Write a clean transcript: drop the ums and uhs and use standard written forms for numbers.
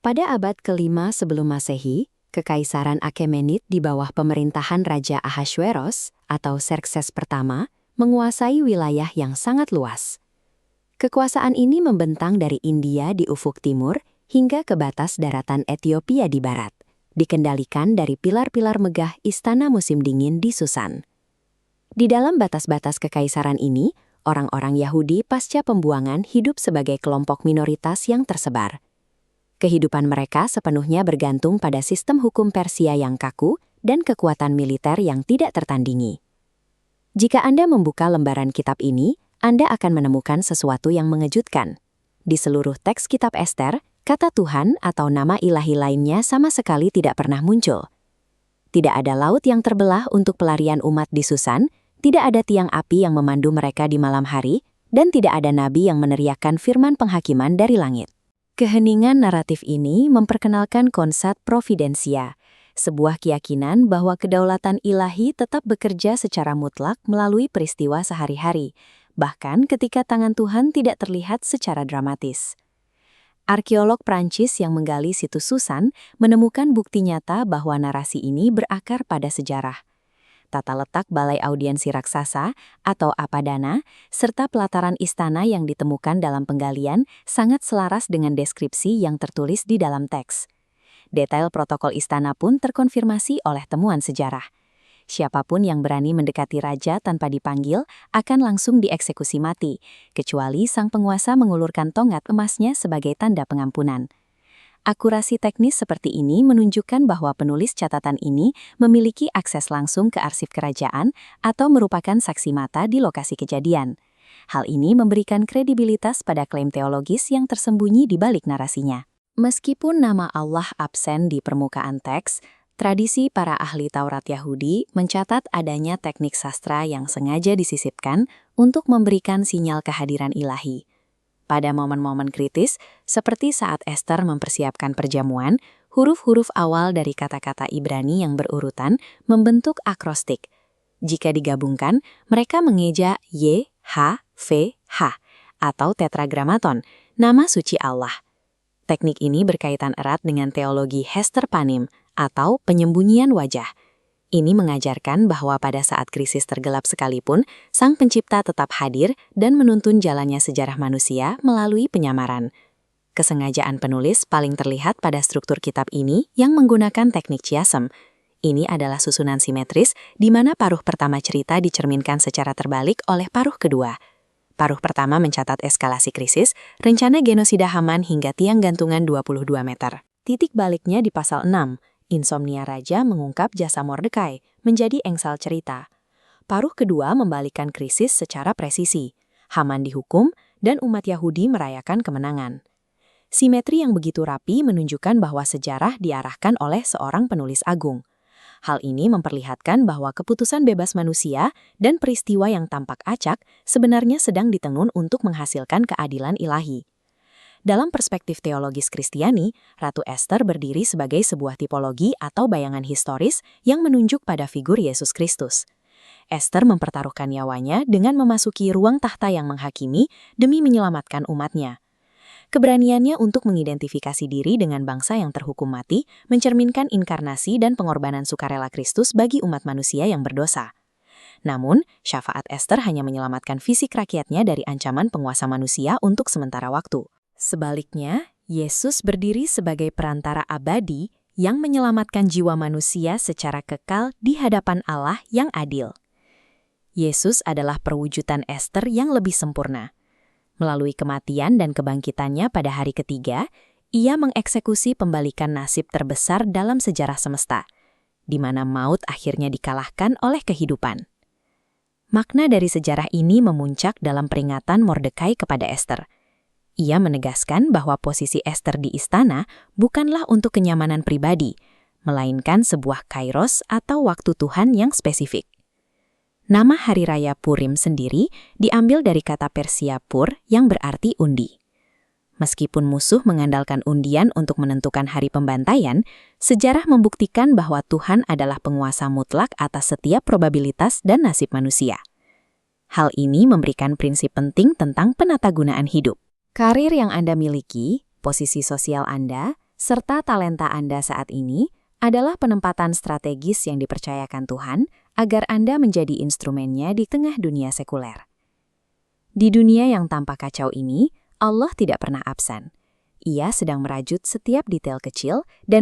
Pada abad ke-5 sebelum Masehi, Kekaisaran Achaemenid di bawah pemerintahan Raja Ahasveros atau Xerxes pertama menguasai wilayah yang sangat luas. Kekuasaan ini membentang dari India di ufuk timur hingga ke batas daratan Ethiopia di barat, dikendalikan dari pilar-pilar megah istana musim dingin di Susan. Di dalam batas-batas kekaisaran ini, orang-orang Yahudi pasca pembuangan hidup sebagai kelompok minoritas yang tersebar. Kehidupan mereka sepenuhnya bergantung pada sistem hukum Persia yang kaku dan kekuatan militer yang tidak tertandingi. Jika Anda membuka lembaran kitab ini, Anda akan menemukan sesuatu yang mengejutkan. Di seluruh teks kitab Ester, kata Tuhan atau nama ilahi lainnya sama sekali tidak pernah muncul. Tidak ada laut yang terbelah untuk pelarian umat di Susan, tidak ada tiang api yang memandu mereka di malam hari, dan tidak ada nabi yang meneriakkan firman penghakiman dari langit. Keheningan naratif ini memperkenalkan konsep providensia, sebuah keyakinan bahwa kedaulatan ilahi tetap bekerja secara mutlak melalui peristiwa sehari-hari, bahkan ketika tangan Tuhan tidak terlihat secara dramatis. Arkeolog Prancis yang menggali situs Susan menemukan bukti nyata bahwa narasi ini berakar pada sejarah. Tata letak balai audiensi raksasa atau Apadana, serta pelataran istana yang ditemukan dalam penggalian sangat selaras dengan deskripsi yang tertulis di dalam teks. Detail protokol istana pun terkonfirmasi oleh temuan sejarah. Siapapun yang berani mendekati raja tanpa dipanggil akan langsung dieksekusi mati, kecuali sang penguasa mengulurkan tongkat emasnya sebagai tanda pengampunan. Akurasi teknis seperti ini menunjukkan bahwa penulis catatan ini memiliki akses langsung ke arsip kerajaan atau merupakan saksi mata di lokasi kejadian. Hal ini memberikan kredibilitas pada klaim teologis yang tersembunyi di balik narasinya. Meskipun nama Allah absen di permukaan teks, tradisi para ahli Taurat Yahudi mencatat adanya teknik sastra yang sengaja disisipkan untuk memberikan sinyal kehadiran ilahi. Pada momen-momen kritis, seperti saat Ester mempersiapkan perjamuan, huruf-huruf awal dari kata-kata Ibrani yang berurutan membentuk akrostik. Jika digabungkan, mereka mengeja Y, H, V, H, atau tetragramaton, nama suci Allah. Teknik ini berkaitan erat dengan teologi Hester Panim, atau penyembunyian wajah. Ini mengajarkan bahwa pada saat krisis tergelap sekalipun, Sang Pencipta tetap hadir dan menuntun jalannya sejarah manusia melalui penyamaran. Kesengajaan penulis paling terlihat pada struktur kitab ini yang menggunakan teknik chiasm. Ini adalah susunan simetris di mana paruh pertama cerita dicerminkan secara terbalik oleh paruh kedua. Paruh pertama mencatat eskalasi krisis, rencana genosida Haman hingga tiang gantungan 22 meter. Titik baliknya di pasal 6. Insomnia Raja mengungkap jasa Mordekai menjadi engsel cerita. Paruh kedua membalikkan krisis secara presisi. Haman dihukum dan umat Yahudi merayakan kemenangan. Simetri yang begitu rapi menunjukkan bahwa sejarah diarahkan oleh seorang penulis agung. Hal ini memperlihatkan bahwa keputusan bebas manusia dan peristiwa yang tampak acak sebenarnya sedang ditenun untuk menghasilkan keadilan ilahi. Dalam perspektif teologis Kristiani, Ratu Ester berdiri sebagai sebuah tipologi atau bayangan historis yang menunjuk pada figur Yesus Kristus. Ester mempertaruhkan nyawanya dengan memasuki ruang tahta yang menghakimi demi menyelamatkan umatnya. Keberaniannya untuk mengidentifikasi diri dengan bangsa yang terhukum mati mencerminkan inkarnasi dan pengorbanan sukarela Kristus bagi umat manusia yang berdosa. Namun, syafaat Ester hanya menyelamatkan fisik rakyatnya dari ancaman penguasa manusia untuk sementara waktu. Sebaliknya, Yesus berdiri sebagai perantara abadi yang menyelamatkan jiwa manusia secara kekal di hadapan Allah yang adil. Yesus adalah perwujudan Ester yang lebih sempurna. Melalui kematian dan kebangkitannya pada hari ketiga, ia mengeksekusi pembalikan nasib terbesar dalam sejarah semesta, di mana maut akhirnya dikalahkan oleh kehidupan. Makna dari sejarah ini memuncak dalam peringatan Mordekai kepada Ester. Ia menegaskan bahwa posisi Ester di istana bukanlah untuk kenyamanan pribadi, melainkan sebuah kairos atau waktu Tuhan yang spesifik. Nama Hari Raya Purim sendiri diambil dari kata Persia pur yang berarti undi. Meskipun musuh mengandalkan undian untuk menentukan hari pembantaian, sejarah membuktikan bahwa Tuhan adalah penguasa mutlak atas setiap probabilitas dan nasib manusia. Hal ini memberikan prinsip penting tentang penatagunaan hidup. Karir yang Anda miliki, posisi sosial Anda, serta talenta Anda saat ini adalah penempatan strategis yang dipercayakan Tuhan agar Anda menjadi instrumennya di tengah dunia sekuler. Di dunia yang tampak kacau ini, Allah tidak pernah absen. Ia sedang merajut setiap detail kecil dan